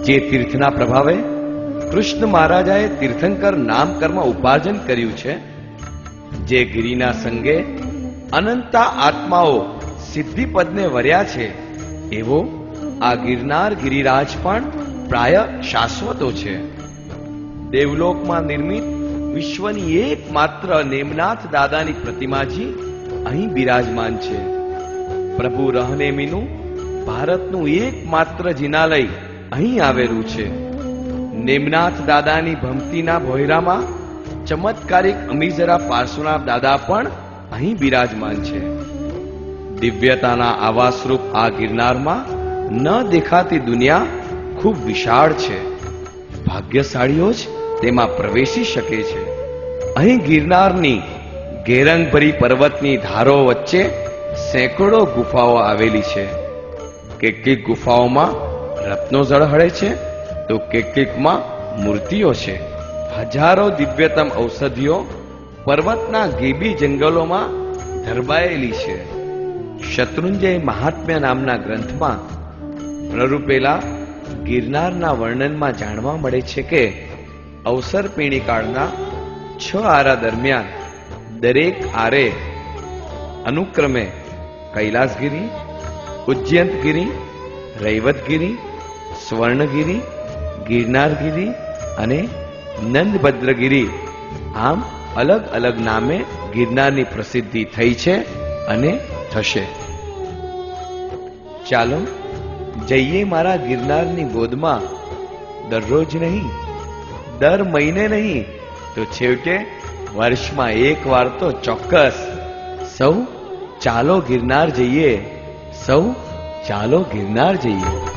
જે તીર્થના પ્રભાવે કૃષ્ણ મહારાજાએ તીર્થંકર નામકર્મ ઉપાર્જન કર્યું છે, જે ગિરિના સંગે અનંતા આત્માઓ સિદ્ધિપદને વર્યા છે, એવો આ ગિરનાર ગિરિરાજ પણ પ્રાય શાશ્વતો છે. દેવલોકમાં નિર્મિત વિશ્વની એકમાત્ર નેમનાથ દાદાની પ્રતિમાજી અહીં બિરાજમાન છે. પ્રભુ રહનેમીનું ભારતનું એકમાત્ર જિનાલય અહીં આવેલું છે. નેમનાથ દાદાની ભક્તિના ભોયરામાં ચમત્કારિક અમીજરા પાર્શ્વનાથ દાદા પણ અહીં બિરાજમાન છે. દિવ્યતાના આવાસરૂપ આ ગિરનારમાં ન દેખાતી દુનિયા ખૂબ વિશાળ છે. ભાગ્યશાળીઓ જ તેમાં પ્રવેશી શકે છે. અહીં ગિરનારની ગેરંગભરી પર્વતની ધારો વચ્ચે સેંકડો ગુફાઓ આવેલી છે. કેટલીક ગુફાઓમાં રત્નો ઝળહળે છે, તો કેટલીકમાં મૂર્તિઓ છે. હજારો દિવ્યતમ ઔષધિઓ પર્વતના ગેબી જંગલોમાં ધરબાયેલી છે. શત્રુંજય મહાત્મ્ય નામના ગ્રંથમાં પ્રરૂપેલા ગિરનારના વર્ણનમાં જાણવા મળે છે કે અવસરપીણી કાળના 6 આરા દરમિયાન દરેક આરે અનુક્રમે કૈલાસગીરી, ઉજ્જયંતગીરી, રૈવતગીરી, સ્વર્ણગીરી, ગિરનારગીરી અને નંદભદ્રગીરી આમ અલગ અલગ નામે ગિરનારની પ્રસિદ્ધિ થઈ છે અને થશે. ચાલો જઈએ મારા ગિરનારની ગોદમાં. દરરોજ નહીં, દર મહિને નહીં, તો છેવટે વર્ષમાં એક વાર તો ચોક્કસ. સૌ ચાલો ગિરનાર જઈએ, સૌ ચાલો ગિરનાર જઈએ.